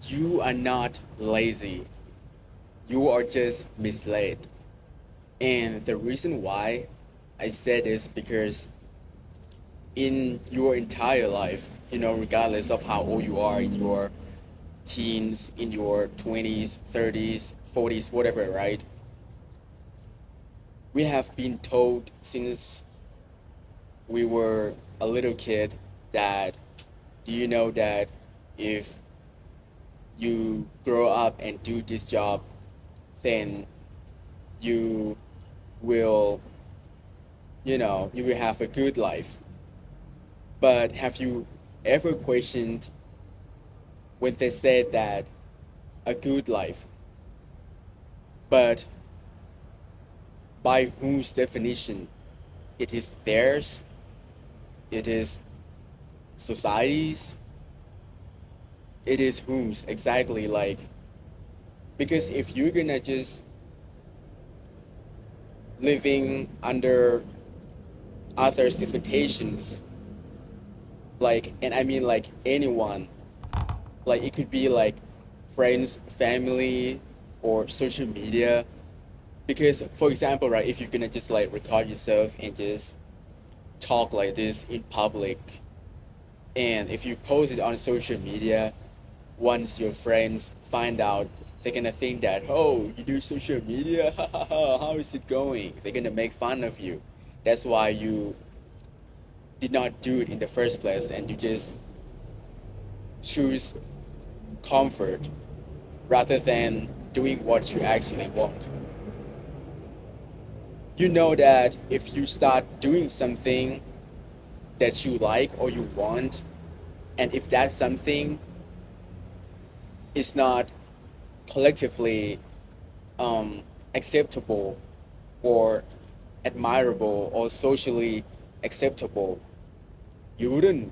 You are not lazy. You are just misled. And the reason why I said this because in your entire life, regardless of how old you are, in your teens, in your 20s, 30s, 40s, whatever, right? We have been told since we were a little kid that do you know that if you grow up and do this job, then you will, you will have a good life. But have you ever questioned when they said that a good life, but by whose definition? It is theirs, it is society's, it is whom's exactly like because if you're gonna just living under others' expectations, like and I mean like anyone, like it could be like friends, family, or social media. Because for example, right, if you're gonna just like record yourself and just talk like this in public, and if you post it on social media, once your friends find out, they're gonna think that, oh, you do social media, how is it going? They're gonna make fun of you. That's why you did not do it in the first place, and you just choose comfort rather than doing what you actually want. You know that if you start doing something that you like or you want, and if that something is not collectively acceptable or admirable or socially acceptable, you wouldn't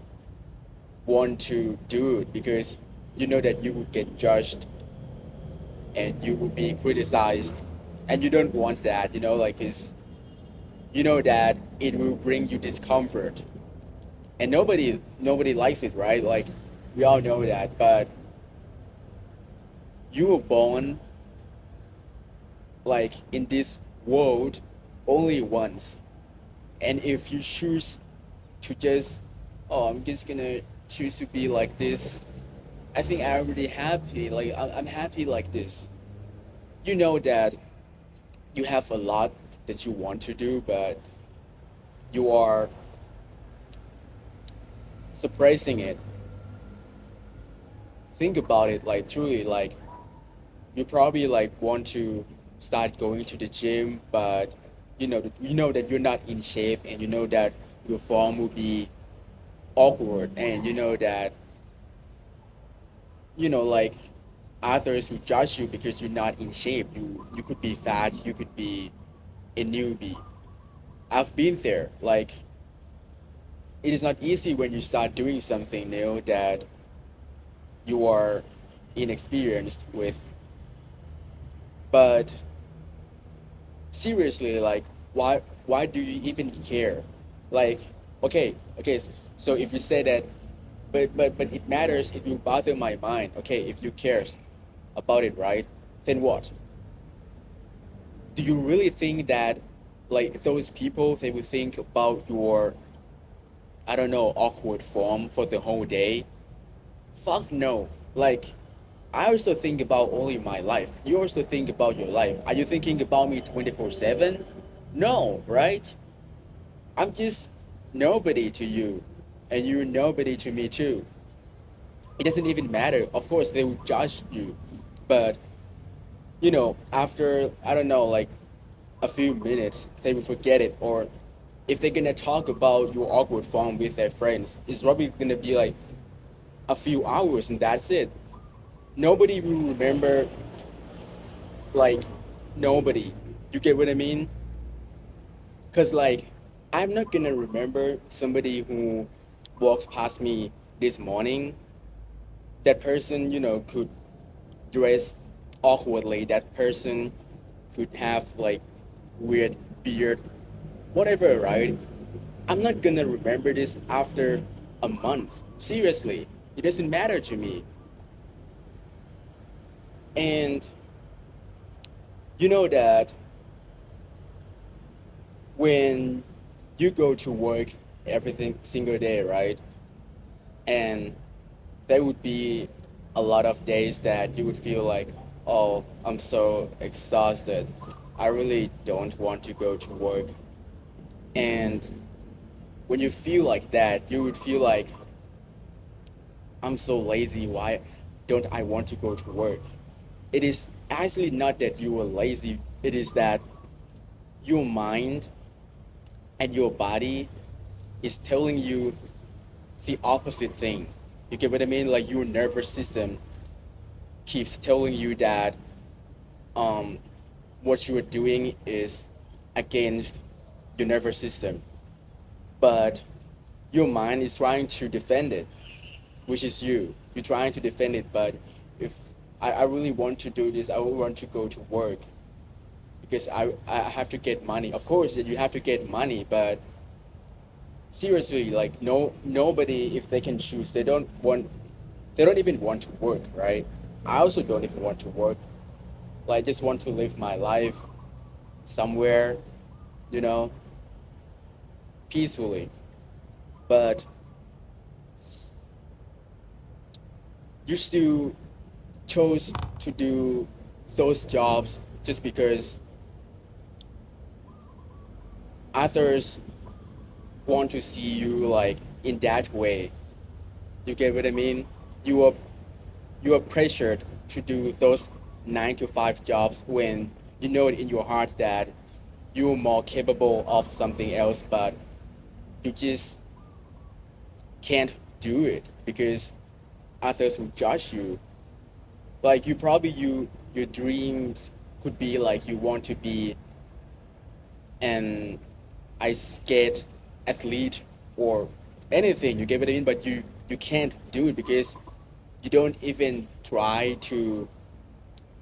want to do it because you know that you would get judged and you would be criticized, and you don't want that, like it's you know that it will bring you discomfort, and nobody likes it, right? Like we all know that, but you were born like in this world only once, and if you choose to just, oh, I'm just gonna choose to be like this, I think I'm already happy, like I'm happy like this. You know that you have a lot that you want to do, but you are suppressing it. Think about it, like truly, like you probably like want to start going to the gym, but you know that you're not in shape, and you know that your form will be awkward, and you know that like others will judge you because you're not in shape. You could be fat, you could be a newbie. I've been there. Like it is not easy when you start doing something new that you are inexperienced with. But seriously, like why do you even care? Like okay, so if you say that, but it matters if you bother my mind. Okay, if you care about it, right? Then what? Do you really think that like those people they would think about your, I don't know, awkward form for the whole day? Fuck no. Like I also think about only my life. You also think about your life. Are you thinking about me 24/7? No, right? I'm just nobody to you, and you're nobody to me too. It doesn't even matter. Of course, they will judge you, but after, I don't know, like a few minutes, they will forget it. Or if they're gonna talk about your awkward form with their friends, it's probably gonna be like a few hours, and that's it. Nobody will remember, like nobody. You get what I mean? Cause like I'm not gonna remember somebody who walked past me this morning. That person, could dress awkwardly. That person could have like weird beard, whatever, right? I'm not gonna remember this after a month. Seriously, it doesn't matter to me. And you know that when you go to work every single day, right? And there would be a lot of days that you would feel like, oh, I'm so exhausted. I really don't want to go to work. And when you feel like that, you would feel like, I'm so lazy. Why don't I want to go to work? It is actually not that you are lazy, it is that your mind and your body is telling you the opposite thing. You get what I mean? Like your nervous system keeps telling you that um, what you are doing is against your nervous system, but your mind is trying to defend it, which is you. You're trying to defend it, but if I really want to do this, I really want to go to work because I have to get money. Of course, you have to get money, but seriously, like nobody, if they can choose, they don't even want to work, right? I also don't even want to work. Like, I just want to live my life somewhere, you know, peacefully. But you still chose to do those jobs just because others want to see you like in that way. You get what I mean? You are you are pressured to do those 9 to 5 jobs when you know it in your heart that you're more capable of something else, but you just can't do it because others will judge you. Like you probably your dreams could be like you want to be an ice skate athlete or anything. You get what I mean? But you can't do it because you don't even try to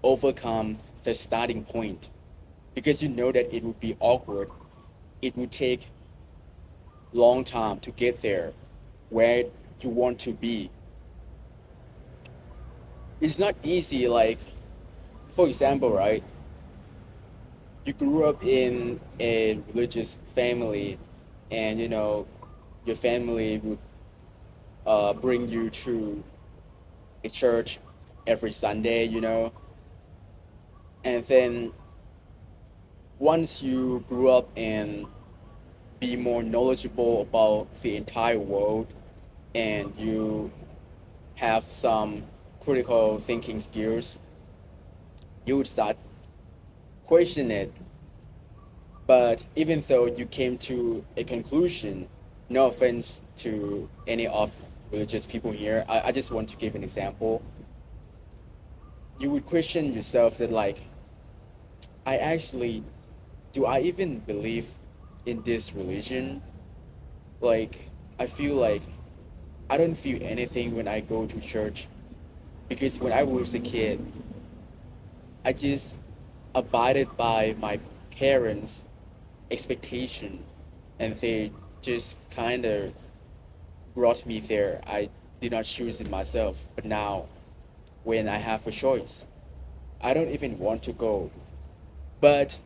overcome the starting point because you know that it would be awkward. It would take long time to get there where you want to be. It's not easy. Like, for example, right? You grew up in a religious family, and you know your family would bring you to a church every Sunday, you know, and then once you grew up and be more knowledgeable about the entire world, and you have some critical thinking skills, you would start question it. But even though you came to a conclusion, no offense to any of religious people here, I just want to give an example. You would question yourself that like, I actually, do I even believe in this religion? Like, I feel like I don't feel anything when I go to church because when I was a kid, I just abided by my parents' expectation and they just kind of brought me there. I did not choose it myself. But now, when I have a choice, I don't even want to go. But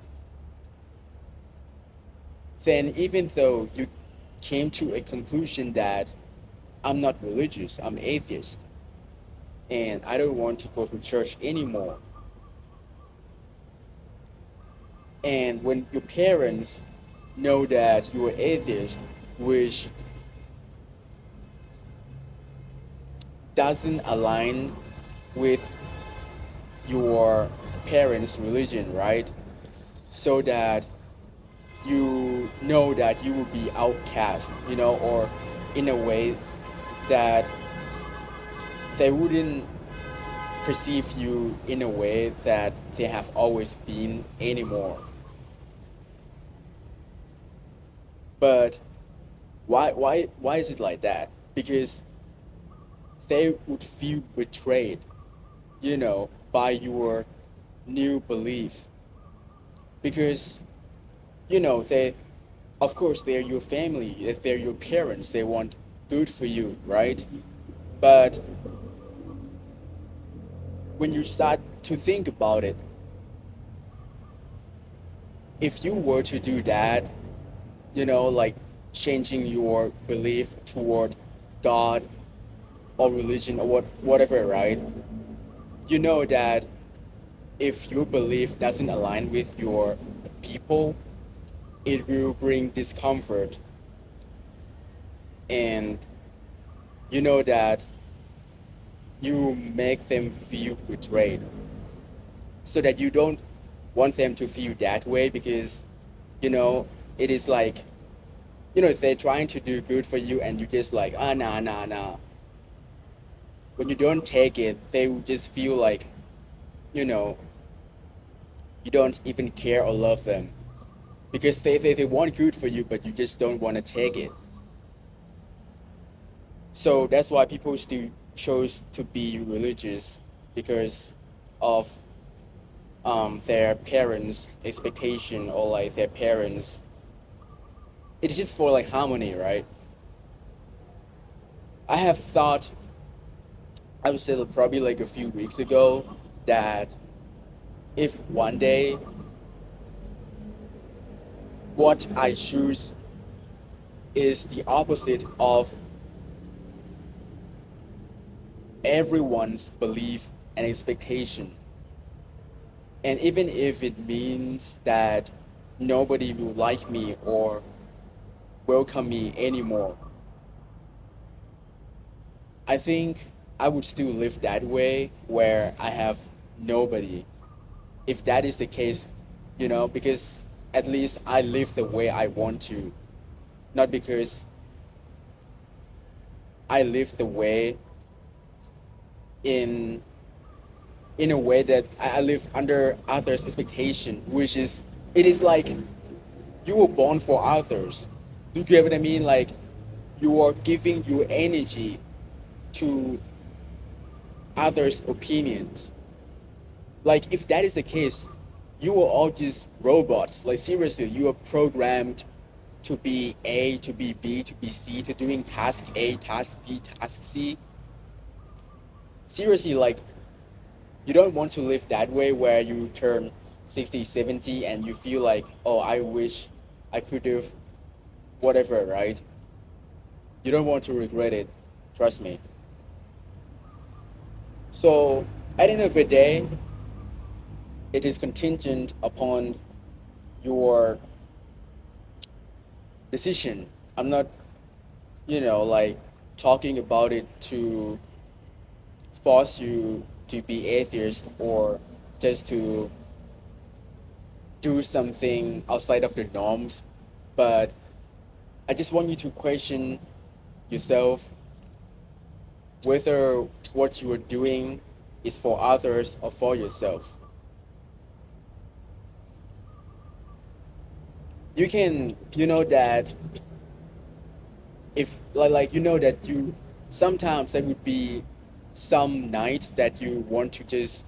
then, even though you came to a conclusion that I'm not religious, I'm atheist, and I don't want to go to church anymore, and when your parents know that you are atheist, which doesn't align with your parents' religion, right? So that you know that you will be outcast, you know, or in a way that they wouldn't perceive you in a way that they have always been anymore. But why is it like that? Because they would feel betrayed, you know, by your new belief. Because, you know, they, of course, they're your family, if they're your parents, they want good for you, right? But when you start to think about it, if you were to do that, like changing your belief toward God or religion or whatever, right? You know that if your belief doesn't align with your people, it will bring discomfort, and you know that you make them feel betrayed, so that you don't want them to feel that way, because you know it is like, they're trying to do good for you and you just like, ah, nah, nah, nah. When you don't take it, they will just feel like, you know you don't even care or love them, because they want good for you, but you just don't want to take it. So that's why people still chose to be religious, because of their parents' expectation, or like their parents. It's just for like harmony, right? I have thought, I would say like probably like a few weeks ago, that if one day what I choose is the opposite of everyone's belief and expectation, and even if it means that nobody will like me or welcome me anymore, I think I would still live that way, where I have nobody. If that is the case, because at least I live the way I want to, not because I live the way in in a way that I live under others' expectation, which is, it is like you were born for others. Do you get what I mean? Like, you are giving your energy to others' opinions. Like, if that is the case, you are all just robots. Like, seriously, you are programmed to be A, to be B, to be C, to doing task A, task B, task C. Seriously, like, you don't want to live that way, where you turn 60, 70, and you feel like, oh, I wish I could have whatever, right? You don't want to regret it. Trust me. So, at the end of the day, it is contingent upon your decision. I'm not, like talking about it to force you to be atheist, or just to do something outside of the norms, but I just want you to question yourself whether what you are doing is for others or for yourself. You can, that if that you sometimes there would be some nights that you want to just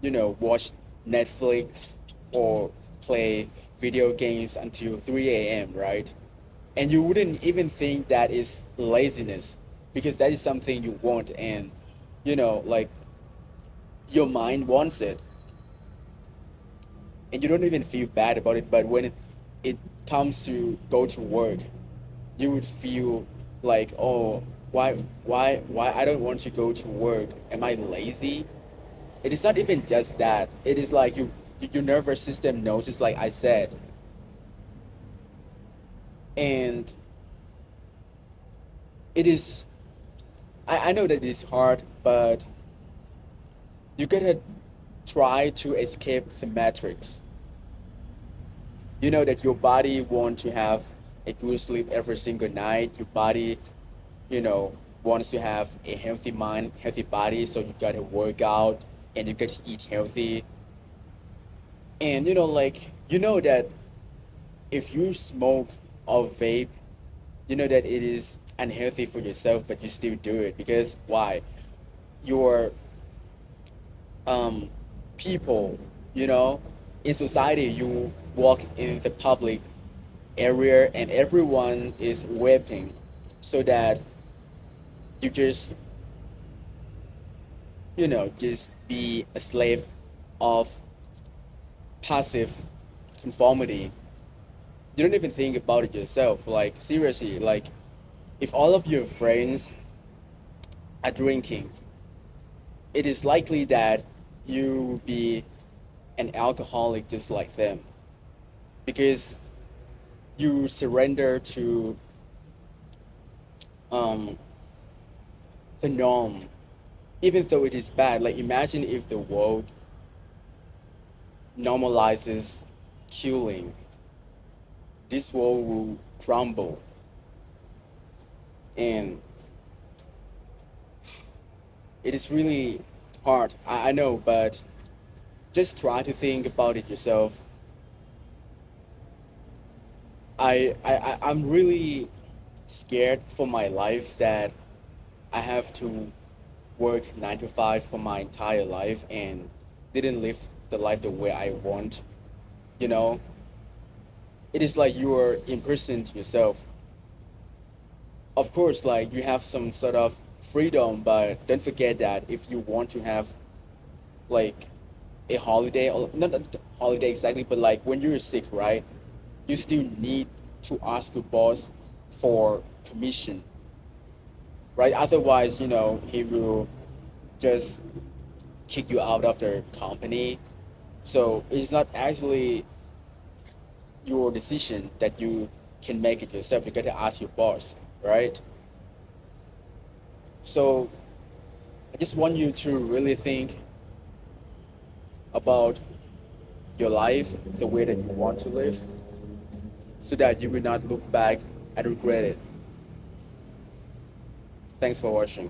watch Netflix or play video games until 3 a.m., right? And you wouldn't even think that is laziness, because that is something you want, and like your mind wants it, and you don't even feel bad about it. But when it comes to go to work, you would feel like, oh, why I don't want to go to work? Am I lazy? It is not even just that. It is like your nervous system knows. It's like I said, and it is. I know that it's hard, but you gotta try to escape the matrix. You know that your body wants to have a good sleep every single night. Your body, wants to have a healthy mind, healthy body. So you gotta work out and you gotta eat healthy. And like that if you smoke or vape, you know that it is unhealthy for yourself, but you still do it, because why? Your people, in society, you walk in the public area and everyone is vaping, so that you just just be a slave of passive conformity. You don't even think about it yourself. Like, seriously, like, if all of your friends are drinking, it is likely that you will be an alcoholic just like them because you surrender to um, the norm, even though it is bad. Like, imagine if the world normalizes killing, this world will crumble. And it is really hard. I know, but just try to think about it yourself. I'm really scared for my life that I have to work 9 to 5 for my entire life and didn't live the life the way I want. You know, it is like you are imprisoned yourself. Of course, like you have some sort of freedom, but don't forget that if you want to have like a holiday, or not a holiday exactly, but like when you're sick, right? You still need to ask your boss for permission, right? Otherwise, he will just kick you out of the company. So it's not actually your decision that you can make it yourself. You got to ask your boss, right? So I just want you to really think about your life the way that you want to live so that you will not look back and regret it. Thanks for watching.